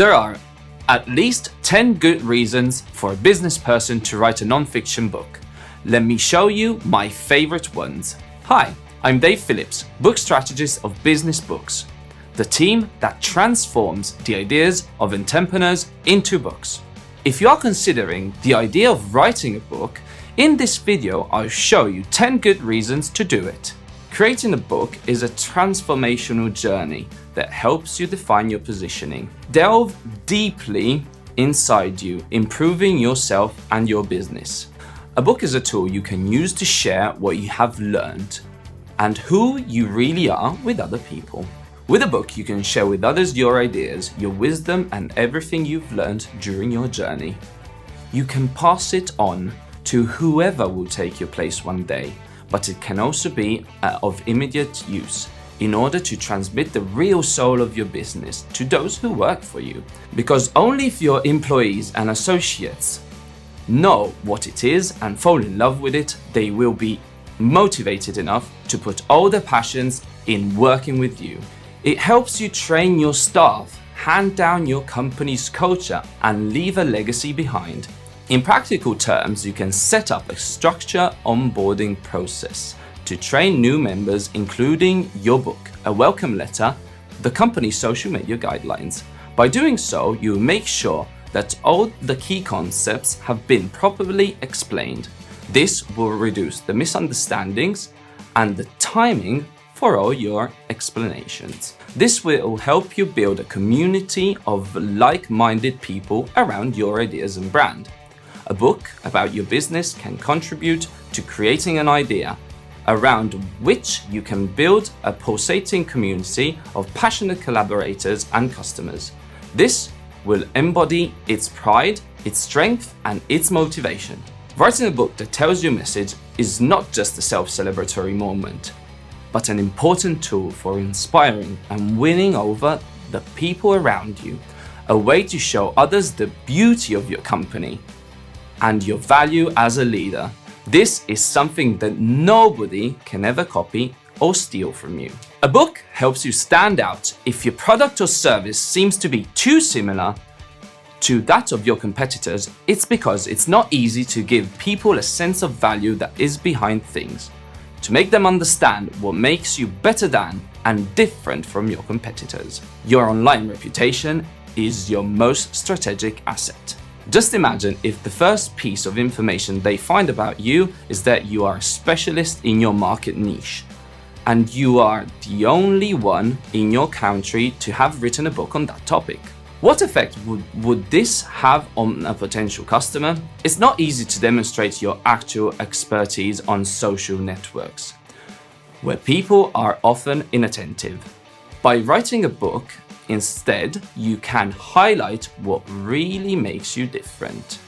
There are at least 10 good reasons for a business person to write a non-fiction book. Let me show you my favorite ones. Hi, I'm Dave Phillips, book strategist of Business Books, the team that transforms the ideas of entrepreneurs into books. If you are considering the idea of writing a book, in this video I'll show you 10 good reasons to do it. Creating a book is a transformational journey that helps you define your positioning. Delve deeply inside you, improving yourself and your business. A book is a tool you can use to share what you have learned and who you really are with other people. With a book, you can share with others your ideas, your wisdom, and everything you've learned during your journey. You can pass it on to whoever will take your place one day, but it can also be of immediate use in order to transmit the real soul of your business to those who work for you. Because only if your employees and associates know what it is and fall in love with it, they will be motivated enough to put all their passions in working with you. It helps you train your staff, hand down your company's culture, and leave a legacy behind. In practical terms, you can set up a structured onboarding process to train new members, including your book, a welcome letter, the company's social media guidelines. By doing so, you make sure that all the key concepts have been properly explained. This will reduce the misunderstandings and the timing for all your explanations. This will help you build a community of like-minded people around your ideas and brand. A book about your business can contribute to creating an idea around which you can build a pulsating community of passionate collaborators and customers. This will embody its pride, its strength, and its motivation. Writing a book that tells your message is not just a self-celebratory moment, but an important tool for inspiring and winning over the people around you, a way to show others the beauty of your company and your value as a leader. This is something that nobody can ever copy or steal from you. A book helps you stand out. If your product or service seems to be too similar to that of your competitors, it's because it's not easy to give people a sense of value that is behind things, to make them understand what makes you better than and different from your competitors. Your online reputation is your most strategic asset. Just imagine if the first piece of information they find about you is that you are a specialist in your market niche, and you are the only one in your country to have written a book on that topic. What effect would this have on a potential customer? It's not easy to demonstrate your actual expertise on social networks, where people are often inattentive. By writing a book, instead, you can highlight what really makes you different.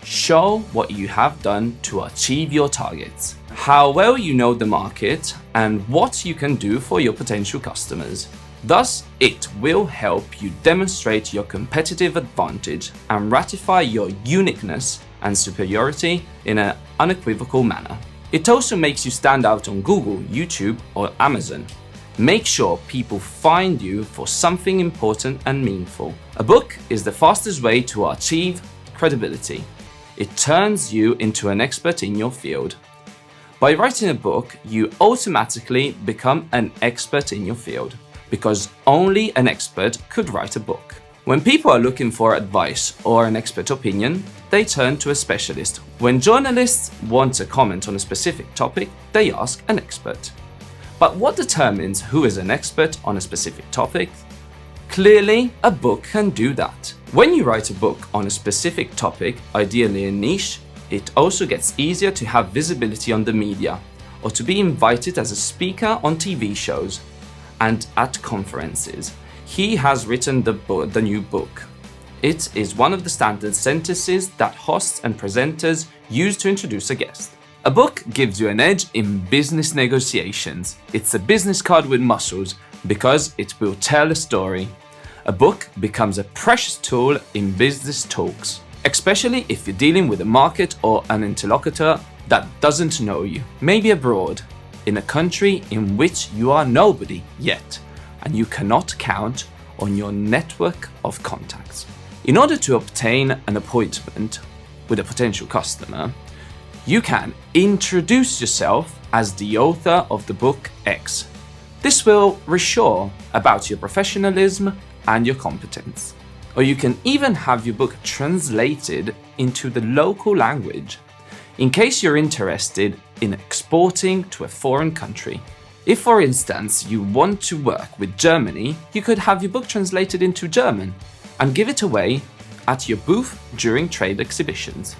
Show what you have done to achieve your targets, how well you know the market, and what you can do for your potential customers. Thus, it will help you demonstrate your competitive advantage and ratify your uniqueness and superiority in an unequivocal manner. It also makes you stand out on Google, YouTube, or Amazon. Make sure people find you for something important and meaningful. A book is the fastest way to achieve credibility. It turns you into an expert in your field. By writing a book, you automatically become an expert in your field, because only an expert could write a book. When people are looking for advice or an expert opinion, they turn to a specialist. When journalists want to comment on a specific topic, they ask an expert. But what determines who is an expert on a specific topic? Clearly, a book can do that. When you write a book on a specific topic, ideally a niche, it also gets easier to have visibility on the media or to be invited as a speaker on TV shows and at conferences. He has written the new book. It is one of the standard sentences that hosts and presenters use to introduce a guest. A book gives you an edge in business negotiations. It's a business card with muscles because it will tell a story. A book becomes a precious tool in business talks, especially if you're dealing with a market or an interlocutor that doesn't know you, maybe abroad, in a country in which you are nobody yet, and you cannot count on your network of contacts. In order to obtain an appointment with a potential customer, you can introduce yourself as the author of the book X. This will reassure about your professionalism and your competence. Or you can even have your book translated into the local language, in case you're interested in exporting to a foreign country. If, for instance, you want to work with Germany, you could have your book translated into German and give it away at your booth during trade exhibitions.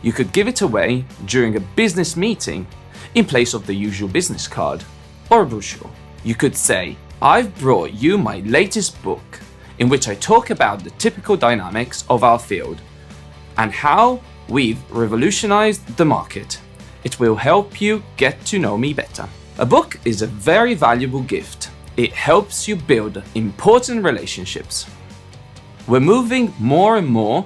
You could give it away during a business meeting in place of the usual business card or a brochure. You could say, "I've brought you my latest book in which I talk about the typical dynamics of our field and how we've revolutionized the market. It will help you get to know me better." A book is a very valuable gift. It helps you build important relationships. We're moving more and more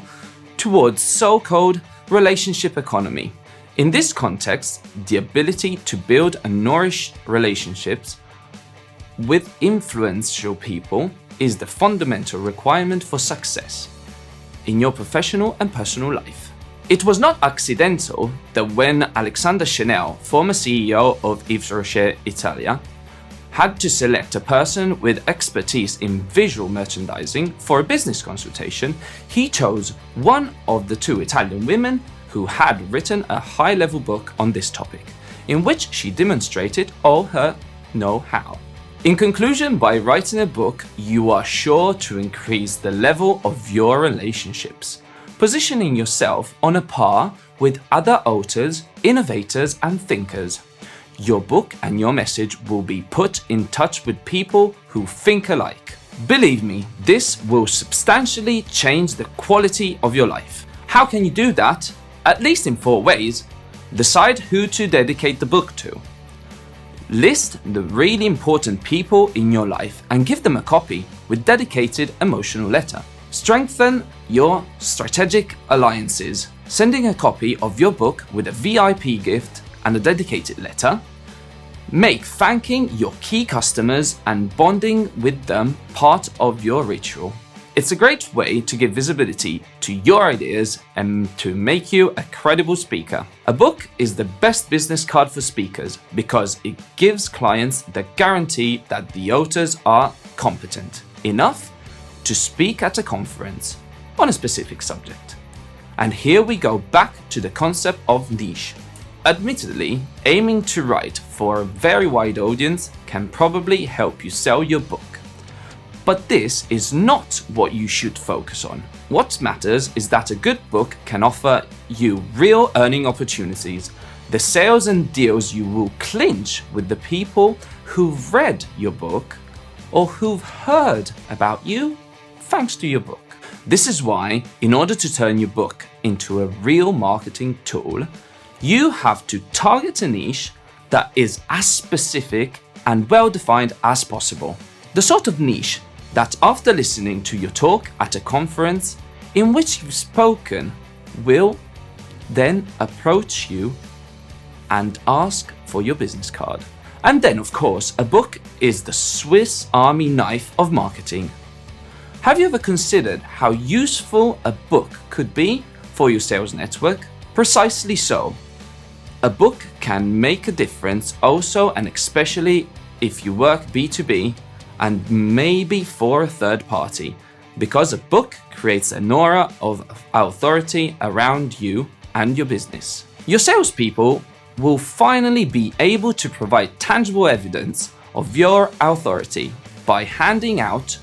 towards so-called relationship economy. In this context, the ability to build and nourish relationships with influential people is the fundamental requirement for success in your professional and personal life. It was not accidental that when Alexander Chanel, former CEO of Yves Rocher Italia, had to select a person with expertise in visual merchandising for a business consultation, he chose one of the two Italian women who had written a high-level book on this topic, in which she demonstrated all her know-how. In conclusion, by writing a book, you are sure to increase the level of your relationships, positioning yourself on a par with other authors, innovators, and thinkers. Your book and your message will be put in touch with people who think alike. Believe me, this will substantially change the quality of your life. How can you do that? At least in 4 ways. Decide who to dedicate the book to. List the really important people in your life and give them a copy with dedicated emotional letter. Strengthen your strategic alliances, sending a copy of your book with a VIP gift and a dedicated letter. Make thanking your key customers and bonding with them part of your ritual. It's a great way to give visibility to your ideas and to make you a credible speaker. A book is the best business card for speakers because it gives clients the guarantee that the authors are competent enough to speak at a conference on a specific subject. And here we go back to the concept of niche. Admittedly, aiming to write for a very wide audience can probably help you sell your book. But this is not what you should focus on. What matters is that a good book can offer you real earning opportunities, the sales and deals you will clinch with the people who've read your book or who've heard about you thanks to your book. This is why, in order to turn your book into a real marketing tool, you have to target a niche that is as specific and well-defined as possible. The sort of niche that, after listening to your talk at a conference in which you've spoken, will then approach you and ask for your business card. And then, of course, a book is the Swiss Army knife of marketing. Have you ever considered how useful a book could be for your sales network? Precisely so. A book can make a difference also, and especially if you work B2B and maybe for a third party, because a book creates an aura of authority around you and your business. Your salespeople will finally be able to provide tangible evidence of your authority by handing out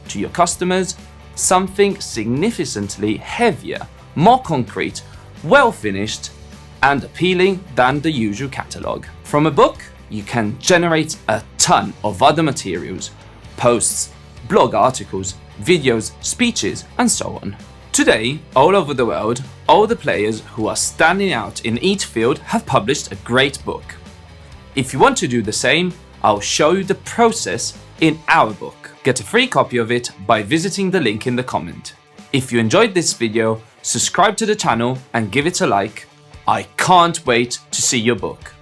to your customers something significantly heavier, more concrete, well finished, and appealing than the usual catalogue. From a book, you can generate a ton of other materials, posts, blog articles, videos, speeches, and so on. Today, all over the world, all the players who are standing out in each field have published a great book. If you want to do the same, I'll show you the process in our book. Get a free copy of it by visiting the link in the comment. If you enjoyed this video, subscribe to the channel and give it a like. I can't wait to see your book.